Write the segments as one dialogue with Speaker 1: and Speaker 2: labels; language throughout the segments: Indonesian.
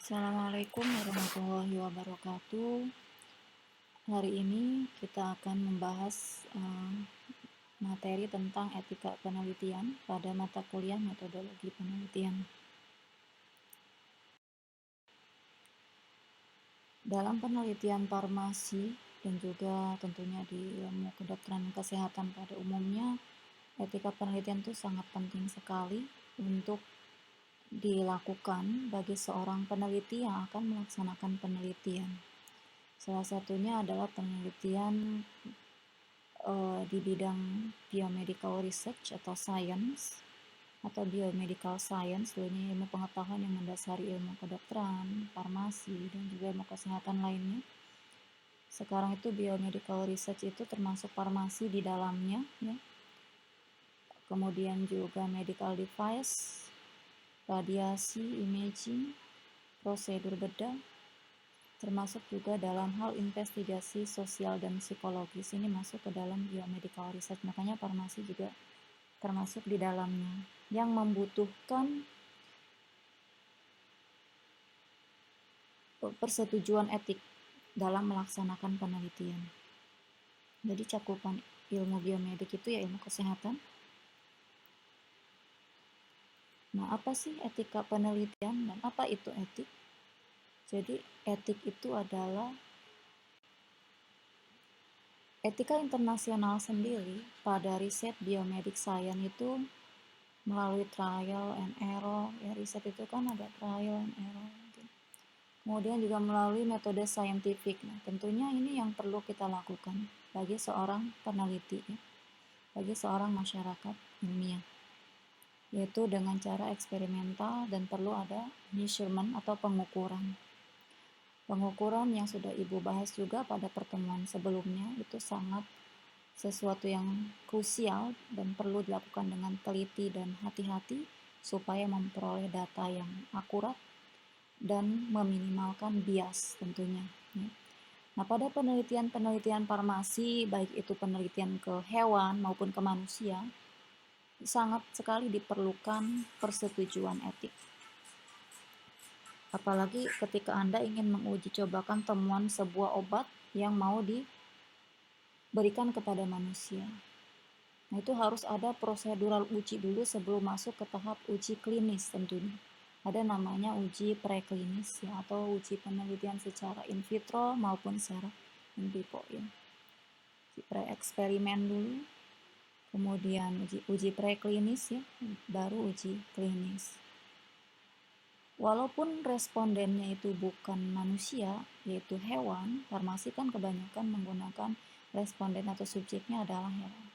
Speaker 1: Assalamualaikum warahmatullahi wabarakatuh. Hari ini kita akan membahas materi tentang etika penelitian pada mata kuliah metodologi penelitian. Dalam penelitian farmasi dan juga tentunya di ilmu kedokteran kesehatan pada umumnya, etika penelitian itu sangat penting sekali untuk dilakukan bagi seorang peneliti yang akan melaksanakan penelitian. Salah satunya adalah penelitian di bidang biomedical research atau science atau biomedical science, sebenarnya ilmu pengetahuan yang mendasari ilmu kedokteran, farmasi, dan juga ilmu kesehatan lainnya. Sekarang itu biomedical research itu termasuk farmasi di dalamnya, ya. Kemudian juga medical device, radiasi, imaging, prosedur bedah, termasuk juga dalam hal investigasi sosial dan psikologis. Ini masuk ke dalam biomedical research, makanya farmasi juga termasuk di dalamnya, yang membutuhkan persetujuan etik dalam melaksanakan penelitian. Jadi cakupan ilmu biomedik itu ya ilmu kesehatan. Nah, apa sih etika penelitian dan apa itu etik? Jadi etik itu adalah etika internasional sendiri pada riset biomedik science itu melalui trial and error. Ya, riset itu kan ada trial and error. Kemudian juga melalui metode saintifik. Nah, tentunya ini yang perlu kita lakukan bagi seorang peneliti, ya, bagi seorang masyarakat ilmiah, yaitu dengan cara eksperimental dan perlu ada measurement atau pengukuran. Pengukuran yang sudah Ibu bahas juga pada pertemuan sebelumnya itu sangat sesuatu yang krusial dan perlu dilakukan dengan teliti dan hati-hati supaya memperoleh data yang akurat dan meminimalkan bias tentunya. Nah, pada penelitian farmasi, baik itu penelitian ke hewan maupun ke manusia, sangat sekali diperlukan persetujuan etik. Apalagi ketika Anda ingin menguji cobakan temuan sebuah obat yang mau diberikan kepada manusia. Nah, itu harus ada prosedural uji dulu sebelum masuk ke tahap uji klinis tentunya. Ada namanya uji preklinis, ya, atau uji penelitian secara in vitro maupun secara in vivo, ya. Pre-eksperimen dulu, kemudian uji preklinis, ya, baru uji klinis. Walaupun respondennya itu bukan manusia, yaitu hewan, farmasi kan kebanyakan menggunakan responden atau subjeknya adalah hewan.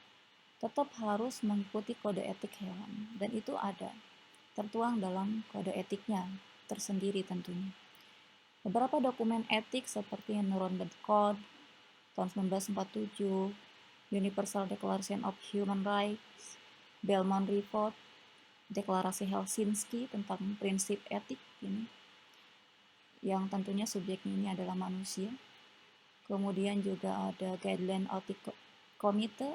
Speaker 1: Tetap harus mengikuti kode etik hewan, dan itu ada tertuang dalam kode etiknya tersendiri tentunya. Beberapa dokumen etik seperti Nuremberg Code tahun 1947, Universal Declaration of Human Rights, Belmont Report, Deklarasi Helsinki tentang prinsip etik ini, yang tentunya subjeknya ini adalah manusia. Kemudian juga ada Guideline Ethics Committee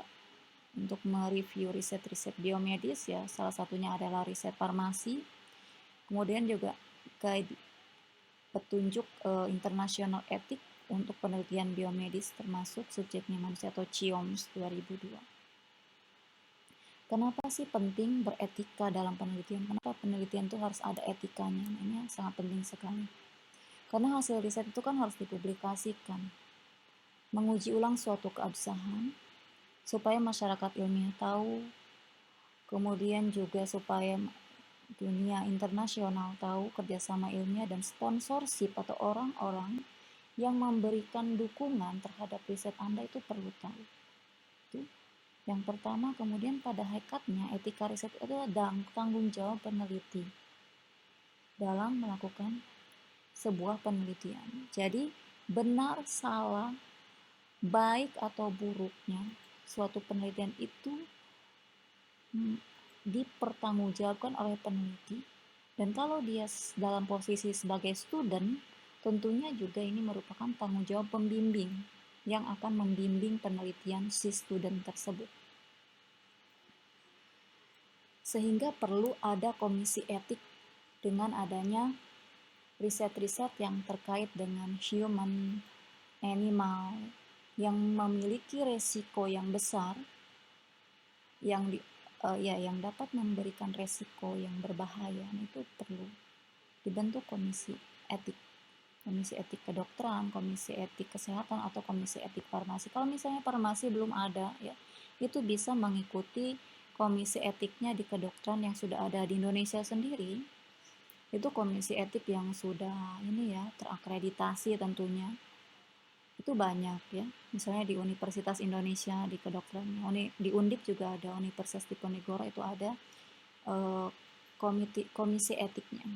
Speaker 1: untuk mereview riset-riset biomedis, ya, salah satunya adalah riset farmasi. Kemudian juga guide petunjuk internasional etik untuk penelitian biomedis termasuk subjeknya manusia atau CIOMS 2002. Kenapa sih penting beretika dalam penelitian? Kenapa penelitian itu harus ada etikanya? Ini sangat penting sekali. Karena hasil riset itu kan harus dipublikasikan. Menguji ulang suatu keabsahan supaya masyarakat ilmiah tahu, kemudian juga supaya dunia internasional tahu kerjasama ilmiah dan sponsorship atau orang-orang yang memberikan dukungan terhadap riset Anda itu perlu tahu. Itu yang pertama. Kemudian pada hakikatnya etika riset itu adalah tanggung jawab peneliti dalam melakukan sebuah penelitian. Jadi benar, salah, baik atau buruknya suatu penelitian itu dipertanggungjawabkan oleh peneliti, dan kalau dia dalam posisi sebagai student, tentunya juga ini merupakan tanggung jawab pembimbing yang akan membimbing penelitian si student tersebut. Sehingga perlu ada komisi etik dengan adanya riset-riset yang terkait dengan human, animal, yang memiliki resiko yang besar, yang dapat memberikan resiko yang berbahaya, itu perlu dibentuk komisi etik kedokteran, komisi etik kesehatan, atau komisi etik farmasi. Kalau misalnya farmasi belum ada, ya itu bisa mengikuti komisi etiknya di kedokteran yang sudah ada di Indonesia sendiri. Itu komisi etik yang sudah terakreditasi tentunya. Itu banyak ya. Misalnya di Universitas Indonesia di kedokteran, di Undip juga ada, Universitas Diponegoro itu ada komisi etiknya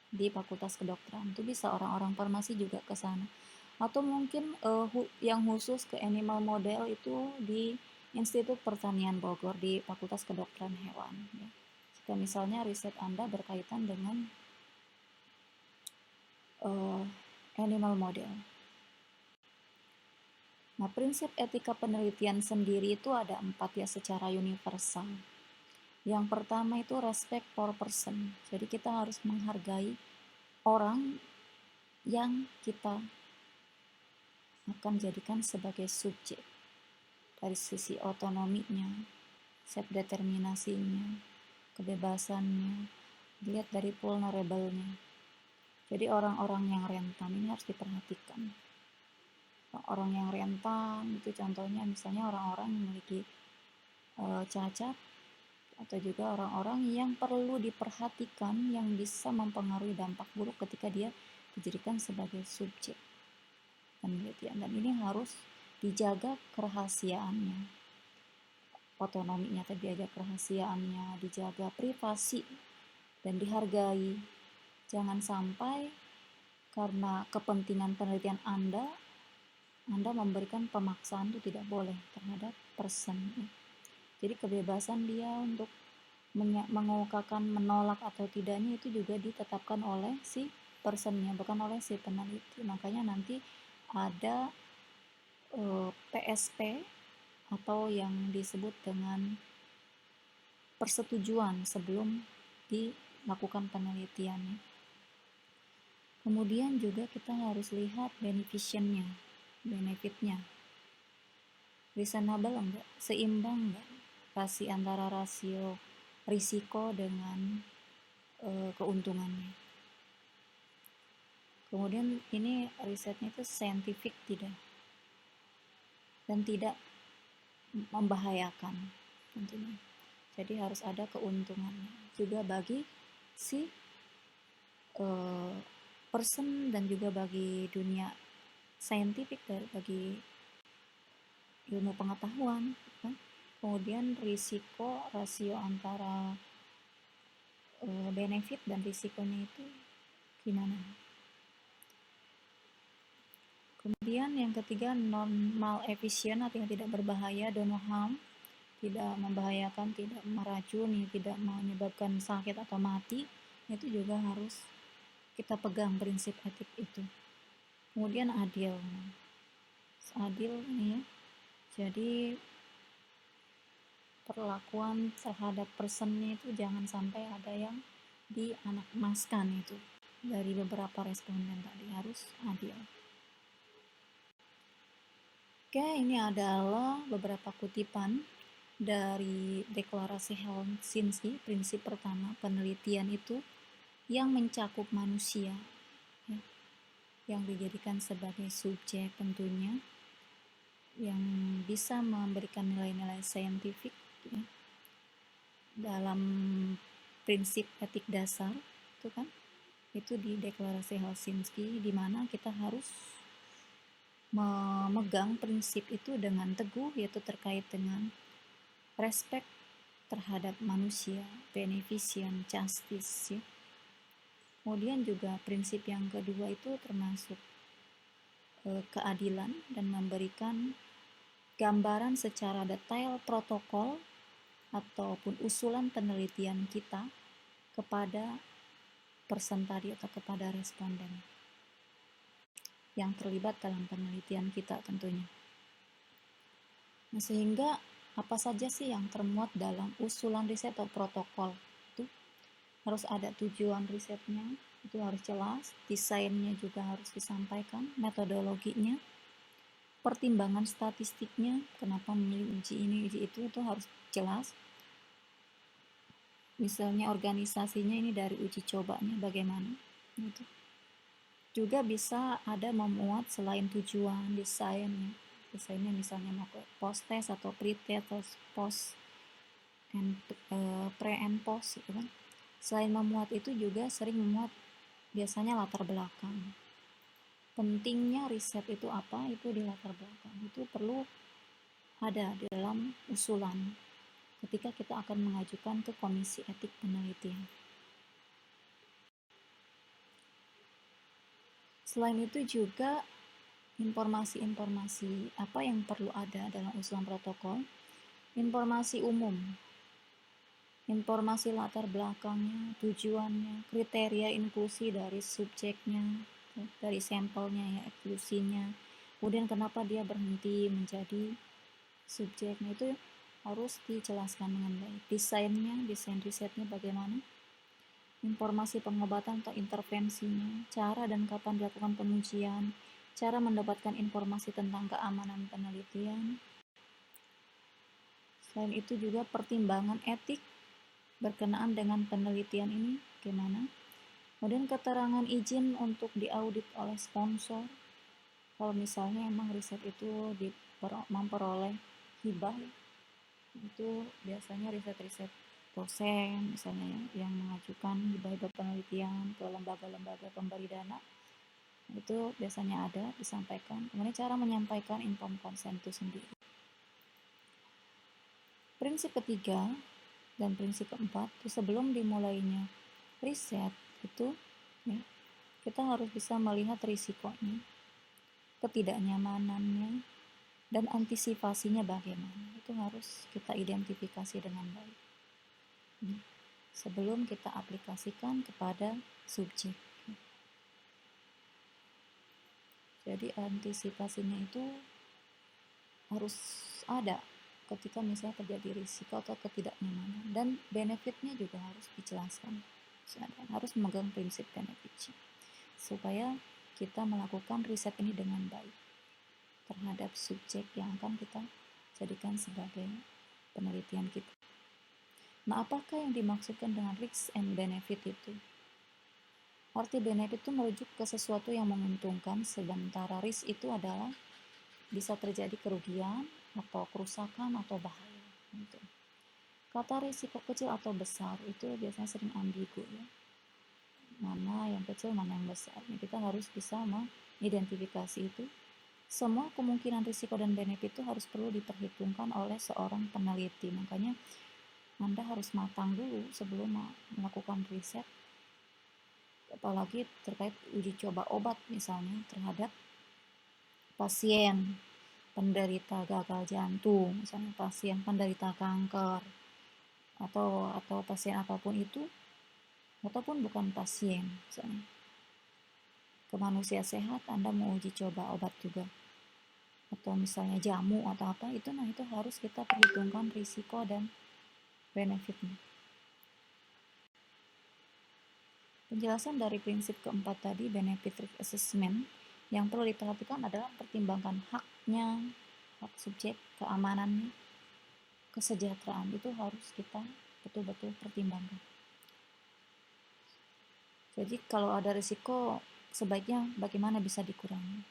Speaker 1: di Fakultas Kedokteran. Itu bisa orang-orang farmasi juga ke sana. Atau mungkin yang khusus ke animal model itu di Institut Pertanian Bogor di Fakultas Kedokteran Hewan. Ya. Jika misalnya riset Anda berkaitan dengan animal model. Nah, prinsip etika penelitian sendiri itu ada 4 ya secara universal. Yang pertama itu respect for person. Jadi kita harus menghargai orang yang kita akan jadikan sebagai subjek. Dari sisi otonominya, self-determinasinya, kebebasannya, dilihat dari vulnerable-nya. Jadi orang-orang yang rentan ini harus diperhatikan. Orang yang rentan itu contohnya misalnya orang-orang yang memiliki cacat, atau juga orang-orang yang perlu diperhatikan yang bisa mempengaruhi dampak buruk ketika dia dijadikan sebagai subjek penelitian. Dan ini harus dijaga kerahasiaannya, otonominya tadi, dijaga kerahasiaannya, dijaga privasi, dan dihargai. Jangan sampai karena kepentingan penelitian Anda memberikan pemaksaan, itu tidak boleh terhadap person. Jadi kebebasan dia untuk mengemukakan menolak atau tidaknya itu juga ditetapkan oleh si personnya, bukan oleh si peneliti. Makanya nanti ada PSP atau yang disebut dengan persetujuan sebelum dilakukan penelitiannya. Kemudian juga kita harus lihat benefitnya, reasonable enggak, seimbang enggak antara rasio risiko dengan keuntungannya. Kemudian ini risetnya itu scientific tidak, dan tidak membahayakan tentunya. Jadi harus ada keuntungannya juga bagi si person dan juga bagi dunia saintifik, bagi ilmu pengetahuan. Kemudian risiko, rasio antara benefit dan risikonya itu gimana. Kemudian yang ketiga, normal efisien atau yang tidak berbahaya, don't harm, tidak membahayakan, tidak meracuni, tidak menyebabkan sakit atau mati. Itu juga harus kita pegang prinsip etik itu. Kemudian adil ini ya. Jadi perlakuan terhadap personnya itu jangan sampai ada yang dianakmaskan. Itu dari beberapa responden tadi, harus adil. Oke, ini adalah beberapa kutipan dari Deklarasi Helsinki. Prinsip pertama, penelitian itu yang mencakup manusia, ya, yang dijadikan sebagai subjek tentunya, yang bisa memberikan nilai-nilai saintifik, ya, dalam prinsip etik dasar itu di Deklarasi Helsinki, di mana kita harus memegang prinsip itu dengan teguh, yaitu terkait dengan respect terhadap manusia, beneficent, justice, ya. Kemudian juga prinsip yang kedua itu termasuk keadilan dan memberikan gambaran secara detail protokol ataupun usulan penelitian kita kepada person tadi atau kepada responden yang terlibat dalam penelitian kita tentunya. Nah, sehingga apa saja sih yang termuat dalam usulan riset atau protokol itu? Harus ada tujuan risetnya, itu harus jelas, desainnya juga harus disampaikan, metodologinya, pertimbangan statistiknya, kenapa memilih uji ini, uji itu harus jelas. Misalnya organisasinya ini dari uji cobanya bagaimana, gitu. Juga bisa ada memuat selain tujuan desainnya misalnya mau ke post test atau pre-test atau post and pre and post gitu kan. Selain memuat itu juga sering memuat biasanya latar belakang. Pentingnya riset itu apa, itu di latar belakang. Itu perlu ada di dalam usulan ketika kita akan mengajukan ke Komisi Etik Penelitian. Selain itu juga informasi-informasi apa yang perlu ada dalam usulan protokol, informasi umum, informasi latar belakangnya, tujuannya, kriteria inklusi dari subjeknya, dari sampelnya ya, inklusinya, kemudian kenapa dia berhenti menjadi subjeknya, itu harus dijelaskan dengan baik. Desain risetnya bagaimana, informasi pengobatan atau intervensinya, cara dan kapan dilakukan pengujian, cara mendapatkan informasi tentang keamanan penelitian. Selain itu juga pertimbangan etik berkenaan dengan penelitian ini gimana. Kemudian keterangan izin untuk diaudit oleh sponsor. Kalau misalnya emang riset itu memperoleh hibah, itu biasanya riset-riset dosen misalnya yang mengajukan hibah penelitian ke lembaga-lembaga pemberi dana, itu biasanya ada disampaikan. Kemudian cara menyampaikan informed consent itu sendiri. Prinsip ketiga dan prinsip keempat itu sebelum dimulainya riset itu ya, kita harus bisa melihat risikonya, ketidaknyamanannya, dan antisipasinya bagaimana. Itu harus kita identifikasi dengan baik sebelum kita aplikasikan kepada subjek. Jadi antisipasinya itu harus ada ketika misalnya terjadi risiko atau ketidaknyamanan, dan benefitnya juga harus dijelaskan. Harus memegang prinsip benefitnya supaya kita melakukan riset ini dengan baik terhadap subjek yang akan kita jadikan sebagai penelitian kita. Nah, apakah yang dimaksudkan dengan risk and benefit itu? Arti benefit itu merujuk ke sesuatu yang menguntungkan, sementara risk itu adalah bisa terjadi kerugian atau kerusakan atau bahaya. Gitu. Kata risiko kecil atau besar itu biasanya sering ambigu ya. Mana yang kecil, mana yang besar. Kita harus bisa mengidentifikasi itu. Semua kemungkinan risiko dan benefit itu harus perlu diperhitungkan oleh seorang peneliti. Makanya Anda harus matang dulu sebelum melakukan riset, apalagi terkait uji coba obat misalnya terhadap pasien penderita gagal jantung, misalnya pasien penderita kanker, atau pasien apapun itu, ataupun bukan pasien, misalnya ke manusia sehat Anda mau uji coba obat juga, atau misalnya jamu atau apa itu, nah itu harus kita perhitungkan risiko dan benefitnya. Penjelasan dari prinsip keempat tadi, benefit risk assessment, yang perlu diperhatikan adalah pertimbangkan haknya, hak subjek, keamanannya, kesejahteraan, itu harus kita betul-betul pertimbangkan. Jadi kalau ada risiko, sebaiknya bagaimana bisa dikurangi.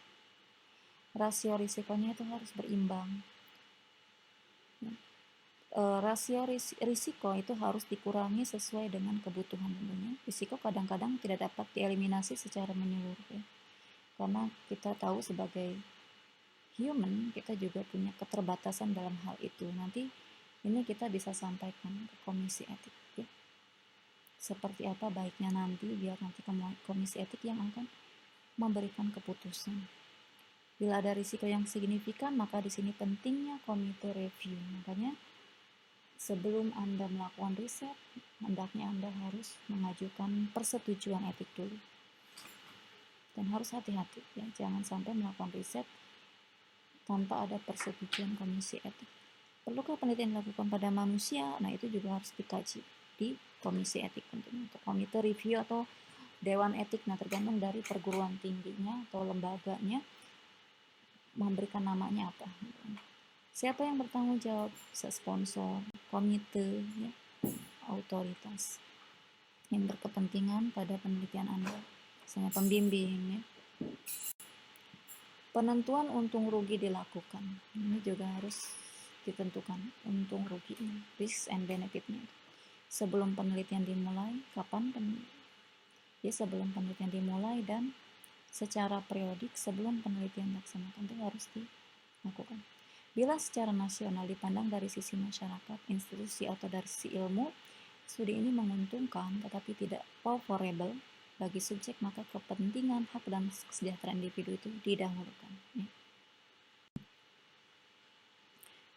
Speaker 1: Rasio risikonya itu harus berimbang. Rasio risiko itu harus dikurangi sesuai dengan kebutuhan tentunya. Risiko kadang-kadang tidak dapat dieliminasi secara menyeluruh ya. Karena kita tahu sebagai human, kita juga punya keterbatasan dalam hal itu. Nanti ini kita bisa sampaikan ke komisi etik ya. Seperti apa baiknya nanti, biar nanti komisi etik yang akan memberikan keputusan. Bila ada risiko yang signifikan, maka di sini pentingnya komite review. Makanya sebelum Anda melakukan riset, hendaknya Anda harus mengajukan persetujuan etik dulu. Dan harus hati-hati ya, jangan sampai melakukan riset tanpa ada persetujuan komisi etik. Perlukah penelitian dilakukan pada manusia? Nah, itu juga harus dikaji di komisi etik tentunya, atau komite review atau dewan etik. Nah, tergantung dari perguruan tingginya atau lembaganya memberikan namanya apa. Siapa yang bertanggung jawab? Sponsor, komite, ya, otoritas yang berkepentingan pada penelitian Anda, misalnya pembimbing, ya. Penentuan untung rugi dilakukan. Ini juga harus ditentukan untung ruginya, risk and benefitnya. Sebelum penelitian dimulai, sebelum penelitian dimulai dan secara periodik sebelum penelitian dilaksanakan itu harus dilakukan. Bila secara nasional dipandang dari sisi masyarakat, institusi atau dari sisi ilmu, studi ini menguntungkan tetapi tidak favorable bagi subjek, maka kepentingan hak dan kesejahteraan individu itu didahulukan. Ya.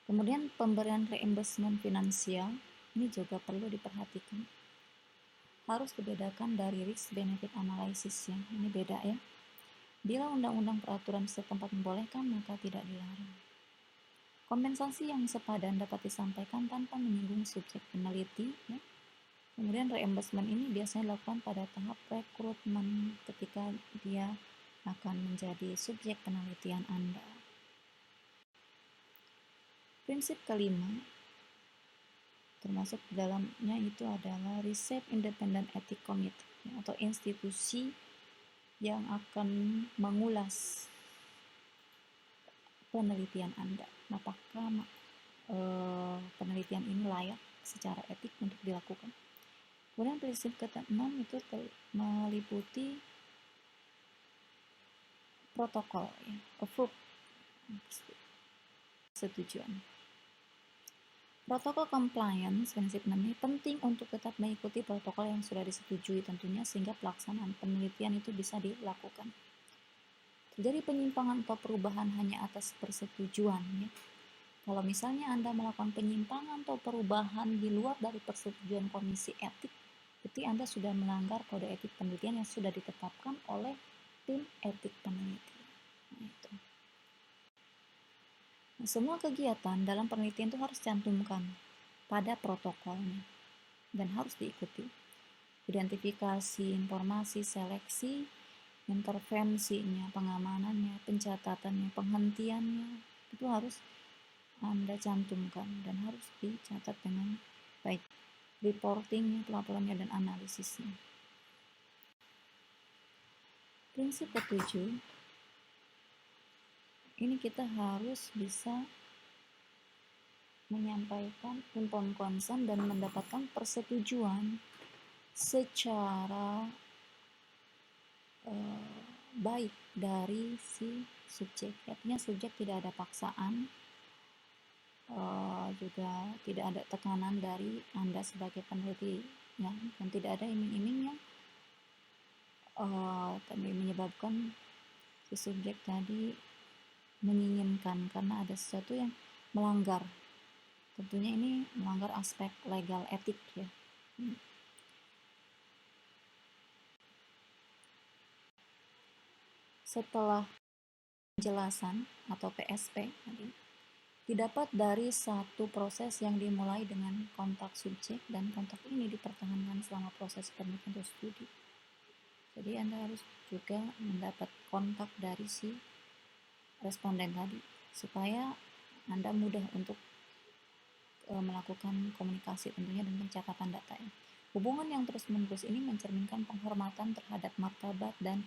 Speaker 1: Kemudian pemberian reimbursement finansial ini juga perlu diperhatikan. Harus dibedakan dari risk benefit analysis ya. Ini beda ya. Bila undang-undang peraturan setempat membolehkan, maka tidak dilarang. Kompensasi yang sepadan dapat disampaikan tanpa menyinggung subjek peneliti. Ya. Kemudian reimbursement ini biasanya dilakukan pada tahap rekrutmen ketika dia akan menjadi subjek penelitian Anda. Prinsip kelima, termasuk dalamnya itu adalah Research Independent Ethics Committee ya, atau institusi yang akan mengulas penelitian Anda. Apakah penelitian ini layak secara etik untuk dilakukan. Kemudian prinsip ke-6 itu meliputi protokol ya, approve, setujuan. Protokol compliance, prinsip 6 ini penting untuk tetap mengikuti protokol yang sudah disetujui tentunya sehingga pelaksanaan penelitian itu bisa dilakukan. Terjadi penyimpangan atau perubahan hanya atas persetujuan ya. Kalau misalnya Anda melakukan penyimpangan atau perubahan di luar dari persetujuan komisi etik, berarti Anda sudah melanggar kode etik penelitian yang sudah ditetapkan oleh tim etik peneliti. Nah, itu. Nah, semua kegiatan dalam penelitian itu harus cantumkan pada protokolnya dan harus diikuti. Identifikasi, informasi, seleksi, intervensinya, pengamanannya, pencatatannya, penghentiannya, itu harus Anda cantumkan dan harus dicatat dengan baik. Reportingnya, pelaporannya, dan analisisnya. Prinsip ke-7, ini kita harus bisa menyampaikan informed consent dan mendapatkan persetujuan secara baik dari si subjek. Artinya subjek tidak ada paksaan, juga tidak ada tekanan dari Anda sebagai peneliti ya, dan tidak ada iming-iming yang menyebabkan si subjek tadi menginginkan karena ada sesuatu yang melanggar. Tentunya ini melanggar aspek legal etik ya. Setelah penjelasan atau PSP tadi didapat dari satu proses yang dimulai dengan kontak subjek dan kontak ini dipertahankan selama proses penelitian atau studi. Jadi Anda harus juga mendapat kontak dari si responden tadi supaya Anda mudah untuk melakukan komunikasi tentunya dan pencatatan data. Hubungan yang terus-menerus ini mencerminkan penghormatan terhadap martabat dan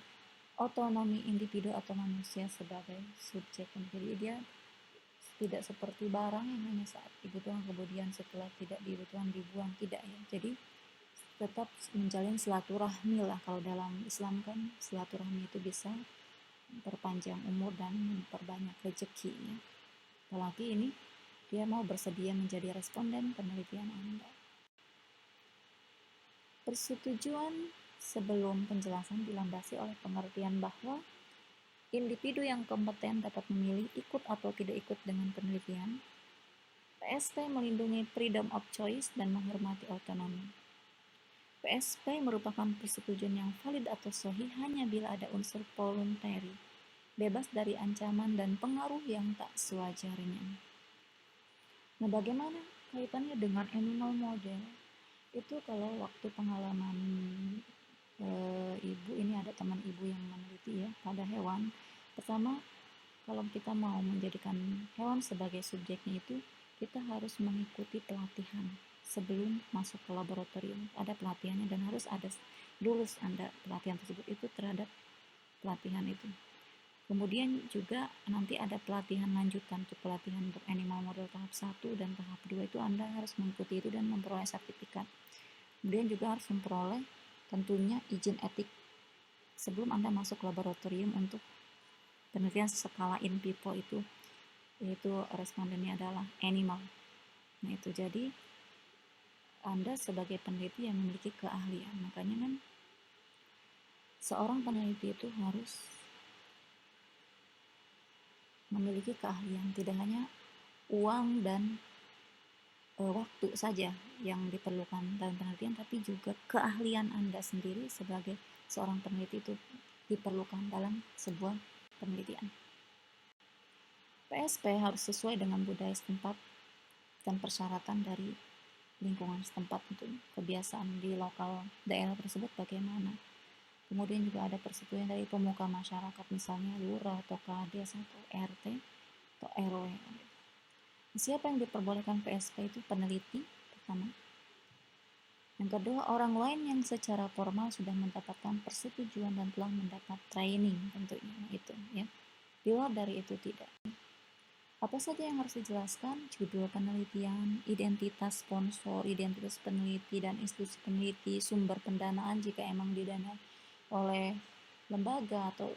Speaker 1: otonomi individu atau manusia sebagai subjek. Jadi dia tidak seperti barang yang hanya saat dibutuhkan kemudian setelah tidak dibutuhkan dibuang, tidak ya. Jadi tetap menjalin silaturahmi lah. Kalau dalam Islam kan silaturahmi itu bisa memperpanjang umur dan memperbanyak rezeki ya. Apalagi ini dia mau bersedia menjadi responden penelitian Anda. Persetujuan sebelum penjelasan dilandasi oleh pengertian bahwa individu yang kompeten dapat memilih ikut atau tidak ikut dengan penelitian. PSP melindungi freedom of choice dan menghormati otonomi. PSP merupakan persetujuan yang valid atau sahih hanya bila ada unsur voluntary, bebas dari ancaman dan pengaruh yang tak sewajarnya. Nah, bagaimana kaitannya dengan animal model? Itu kalau waktu pengalaman ibu ini ada teman ibu yang meneliti ya pada hewan. Pertama, kalau kita mau menjadikan hewan sebagai subjeknya itu, kita harus mengikuti pelatihan sebelum masuk ke laboratorium. Ada pelatihannya dan harus ada lulus Anda pelatihan tersebut itu terhadap pelatihan itu. Kemudian juga nanti ada pelatihan lanjutan untuk pelatihan untuk animal model tahap 1 dan tahap 2 itu Anda harus mengikuti itu dan memperoleh sertifikat. Kemudian juga harus memperoleh tentunya izin etik sebelum Anda masuk laboratorium untuk penelitian skala in vivo itu, yaitu respondennya adalah animal. Nah itu jadi Anda sebagai peneliti yang memiliki keahlian, makanya kan seorang peneliti itu harus memiliki keahlian, tidak hanya uang dan waktu saja yang diperlukan dalam penelitian, tapi juga keahlian Anda sendiri sebagai seorang peneliti itu diperlukan dalam sebuah penelitian. PSP harus sesuai dengan budaya setempat dan persyaratan dari lingkungan setempat untuk kebiasaan di lokal daerah tersebut bagaimana. Kemudian juga ada persetujuan dari pemuka masyarakat, misalnya lurah atau kades atau RT atau RW. Siapa yang diperbolehkan PSP itu peneliti pertama. Yang kedua, orang lain yang secara formal sudah mendapatkan persetujuan dan telah mendapat training tentunya. Nah, itu ya. Di luar dari itu tidak. Apa saja yang harus dijelaskan? Judul penelitian, identitas sponsor, identitas peneliti dan institusi peneliti, sumber pendanaan jika emang didanai oleh lembaga atau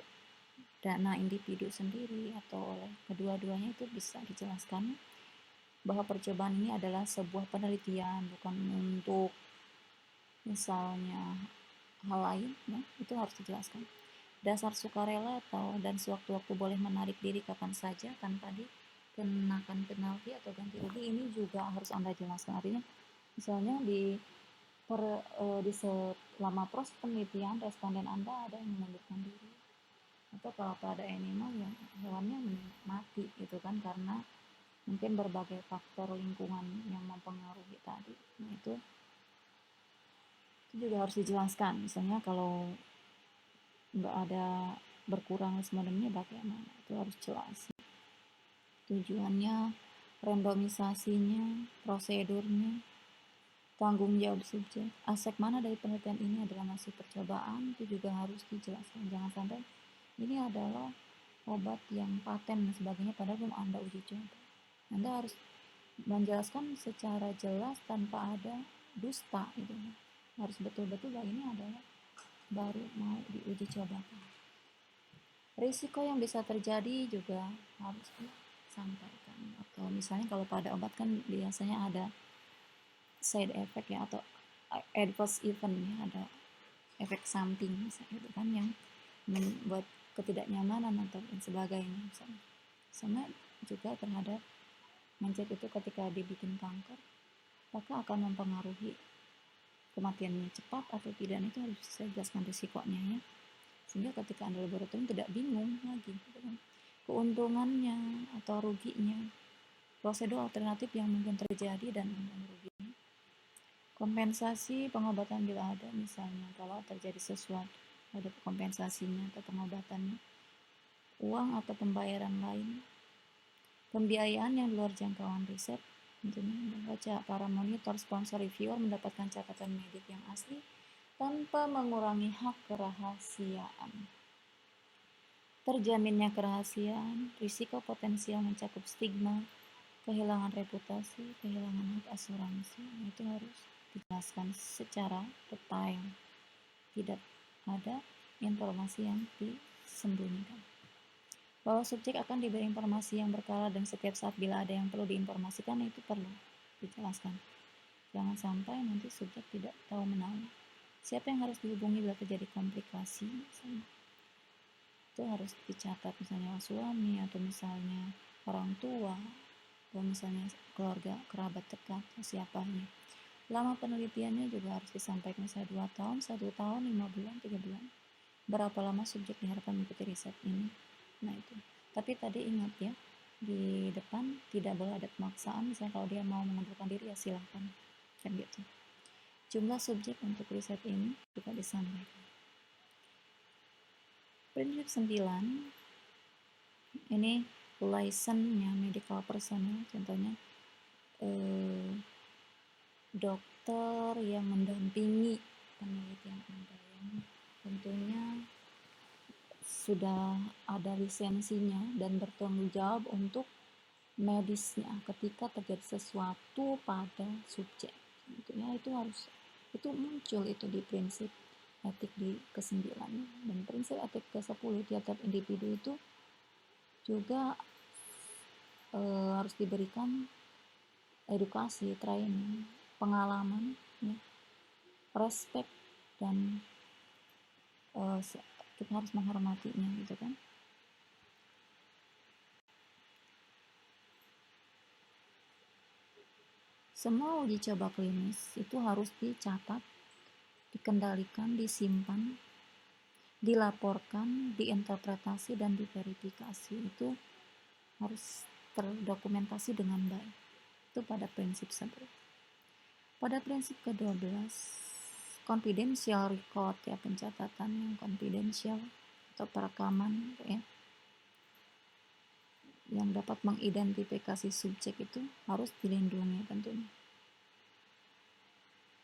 Speaker 1: dana individu sendiri atau oleh kedua-duanya, itu bisa dijelaskan bahwa percobaan ini adalah sebuah penelitian, bukan untuk misalnya hal lain, ya, itu harus dijelaskan. Dasar sukarela atau dan sewaktu-waktu boleh menarik diri kapan saja tanpa dikenakan penalti atau ganti rugi, ini juga harus Anda jelaskan. Artinya misalnya di selama proses penelitian responden Anda ada yang mengundurkan diri, atau kalau pada animal ya hewannya mati gitu kan, karena mungkin berbagai faktor lingkungan yang mempengaruhi tadi. Nah itu juga harus dijelaskan. Misalnya kalau nggak ada berkurang respondennya bagaimana, itu harus jelas. Tujuannya, randomisasinya, prosedurnya, tanggung jawab subjek, aspek mana dari penelitian ini adalah masih percobaan, itu juga harus dijelaskan. Jangan sampai ini adalah obat yang paten dan sebagainya padahal belum Anda uji coba. Anda harus menjelaskan secara jelas tanpa ada dusta gitu. Harus betul-betul bahwa ini adalah baru mau diuji cobakan. Risiko yang bisa terjadi juga harus disampaikan. Atau misalnya kalau pada obat kan biasanya ada side effect ya, atau adverse event ya, ada efek samping misalnya itu kan yang membuat ketidaknyamanan atau dan sebagainya misalnya. Sama juga terhadap mencet itu ketika dibikin kanker, apakah akan mempengaruhi kematiannya cepat atau tidak, itu harus saya jelaskan risikonya ya, sehingga ketika Anda laboratorium tidak bingung lagi gitu kan, keuntungannya atau ruginya, prosedur alternatif yang mungkin terjadi dan ruginya, kompensasi pengobatan bila ada, misalnya kalau terjadi sesuatu ada kompensasinya atau pengobatannya, uang atau pembayaran lain, pembiayaan yang luar jangkauan riset, tentunya membaca para monitor, sponsor, reviewer mendapatkan catatan medik yang asli tanpa mengurangi hak kerahasiaan. Terjaminnya kerahasiaan, risiko potensial mencakup stigma, kehilangan reputasi, kehilangan hak asuransi. Nah, itu harus dijelaskan secara detail. Tidak ada informasi yang disembunyikan. Bahwa subjek akan diberi informasi yang berkala dan setiap saat bila ada yang perlu diinformasikan, itu perlu dijelaskan. Jangan sampai nanti subjek tidak tahu menahu. Siapa yang harus dihubungi bila terjadi komplikasi misalnya. Itu harus dicatat, misalnya suami atau misalnya orang tua atau misalnya keluarga kerabat dekat atau siapanya. Lama penelitiannya juga harus disampaikan, misalnya 2 tahun, 1 tahun, 5 bulan, 3 bulan. Berapa lama subjek diharapkan mengikuti riset ini. Nah itu. Tapi tadi ingat ya, di depan tidak boleh ada pemaksaan. Misalnya kalau dia mau mengundurkan diri ya silahkan, kan gitu. Jumlah subjek untuk riset ini juga disampaikan. Prinsip 9, ini license-nya medical personnel, contohnya dokter yang mendampingi penelitian Anda yang tentunya sudah ada lisensinya dan bertanggung jawab untuk medisnya ketika terjadi sesuatu pada subjek. Tentunya itu muncul itu di prinsip etik di ke-9. Dan prinsip etik ke-10, tiap-tiap individu itu juga harus diberikan edukasi, training, pengalaman, ya, respect, dan kita harus menghormatinya gitu kan. Semua uji coba klinis itu harus dicatat, dikendalikan, disimpan, dilaporkan, diinterpretasi, dan diverifikasi. Itu harus terdokumentasi dengan baik. Itu pada prinsip 11. Pada prinsip ke-12, confidential record, ya, pencatatan yang confidential atau perekaman, ya, yang dapat mengidentifikasi subjek itu harus dilindungi tentunya.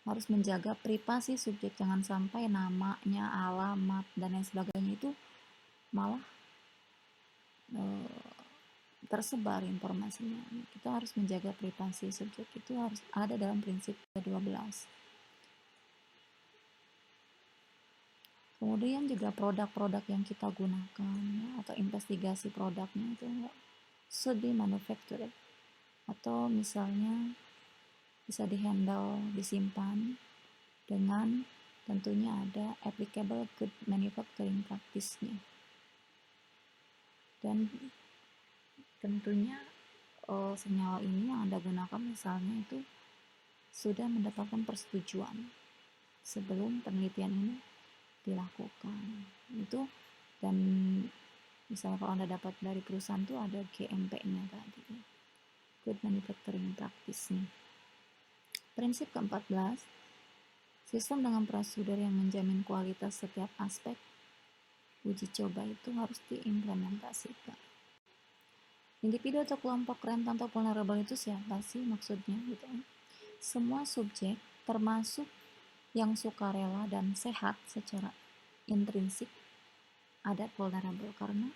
Speaker 1: Harus menjaga privasi subjek, jangan sampai namanya, alamat, dan lain sebagainya itu malah tersebar informasinya. Kita harus menjaga privasi subjek, itu harus ada dalam prinsip ke-12. Kemudian juga produk-produk yang kita gunakan, ya, atau investigasi produknya itu should be manufactured, atau misalnya bisa dihandle, disimpan dengan tentunya ada applicable good manufacturing practice-nya. Dan tentunya senyawa ini yang Anda gunakan misalnya itu sudah mendapatkan persetujuan sebelum penelitian ini dilakukan. Itu, dan misalnya kalau Anda dapat dari perusahaan itu ada GMP-nya tadi, good manufacturing practice-nya. Prinsip ke-14, sistem dengan prosedur yang menjamin kualitas setiap aspek uji coba itu harus diimplementasikan. Individu atau kelompok rentan atau vulnerable itu siapa sih maksudnya gitu? Semua subjek termasuk yang sukarela dan sehat secara intrinsik ada vulnerable karena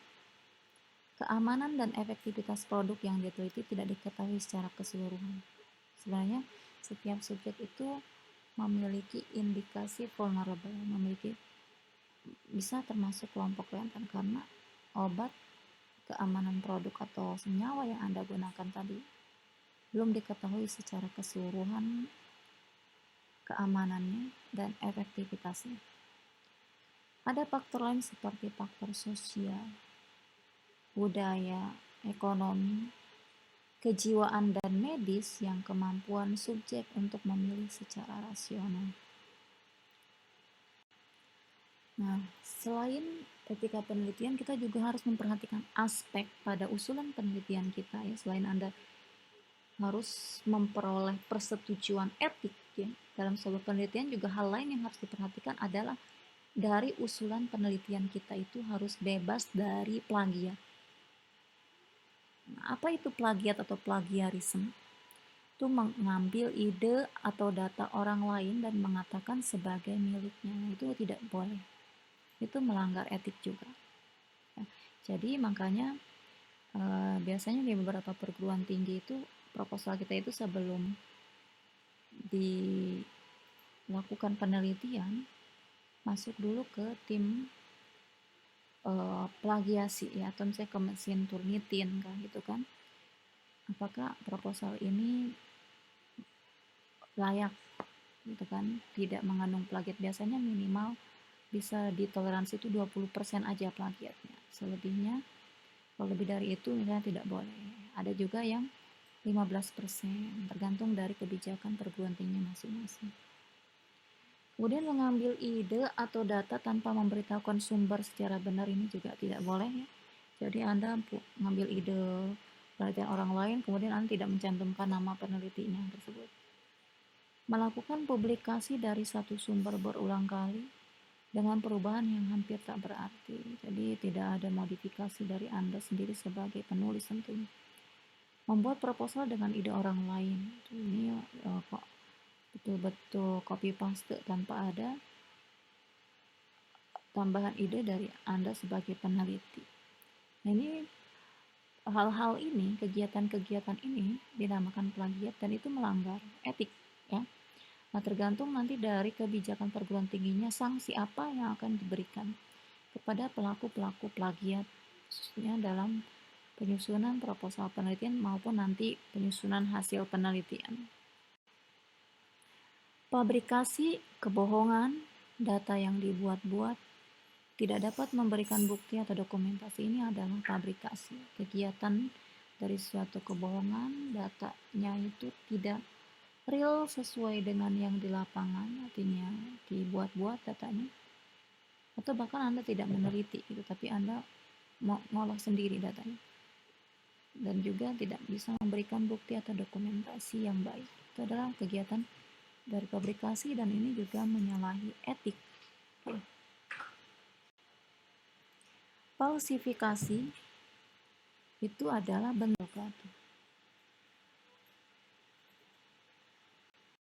Speaker 1: keamanan dan efektivitas produk yang diteliti tidak diketahui secara keseluruhan. Sebenarnya setiap subjek itu memiliki indikasi vulnerable, bisa termasuk kelompok rentan karena obat, keamanan produk atau senyawa yang Anda gunakan tadi belum diketahui secara keseluruhan keamanannya dan efektivitasnya. Ada faktor lain seperti faktor sosial, budaya, ekonomi, kejiwaan, dan medis yang kemampuan subjek untuk memilih secara rasional. Nah, selain etika penelitian, kita juga harus memperhatikan aspek pada usulan penelitian kita, ya. Selain Anda harus memperoleh persetujuan etik, ya, dalam sebuah penelitian, juga hal lain yang harus diperhatikan adalah dari usulan penelitian kita itu harus bebas dari plagiat. Nah, apa itu plagiat atau plagiarisme? Itu mengambil ide atau data orang lain dan mengatakan sebagai miliknya. Itu tidak boleh. Itu melanggar etik juga. Jadi makanya biasanya di beberapa perguruan tinggi itu proposal kita itu sebelum dilakukan penelitian masuk dulu ke tim plagiasi, ya, atau misalnya ke mesin Turnitin kan gitu kan. Apakah proposal ini layak gitu kan, tidak mengandung plagiat. Biasanya minimal bisa ditoleransi itu 20% aja plagiatnya. Selebihnya, kalau lebih dari itu misalnya tidak boleh. Ada juga yang 15%, tergantung dari kebijakan perguruan tinggi masing-masing. Kemudian mengambil ide atau data tanpa memberitahukan sumber secara benar ini juga tidak boleh, ya. Jadi Anda mengambil ide penelitian orang lain, kemudian Anda tidak mencantumkan nama penelitinya tersebut. Melakukan publikasi dari satu sumber berulang kali dengan perubahan yang hampir tak berarti. Jadi tidak ada modifikasi dari Anda sendiri sebagai penulis tentunya. Membuat proposal dengan ide orang lain. Ini kok betul-betul copy paste tanpa ada tambahan ide dari Anda sebagai peneliti. Nah, ini hal-hal ini, kegiatan-kegiatan ini dinamakan plagiat dan itu melanggar etik, ya. Nah, tergantung nanti dari kebijakan perguruan tingginya sanksi apa yang akan diberikan kepada pelaku-pelaku plagiat, khususnya dalam penyusunan proposal penelitian maupun nanti penyusunan hasil penelitian. Fabrikasi kebohongan, data yang dibuat-buat, tidak dapat memberikan bukti atau dokumentasi. Ini adalah fabrikasi, kegiatan dari suatu kebohongan, datanya itu tidak real sesuai dengan yang di lapangan, artinya dibuat-buat datanya, atau bahkan Anda tidak meneliti gitu, tapi Anda ngolah sendiri datanya dan juga tidak bisa memberikan bukti atau dokumentasi yang baik. Itu adalah kegiatan dari fabrikasi dan ini juga menyalahi etik. Falsifikasi itu adalah bentuk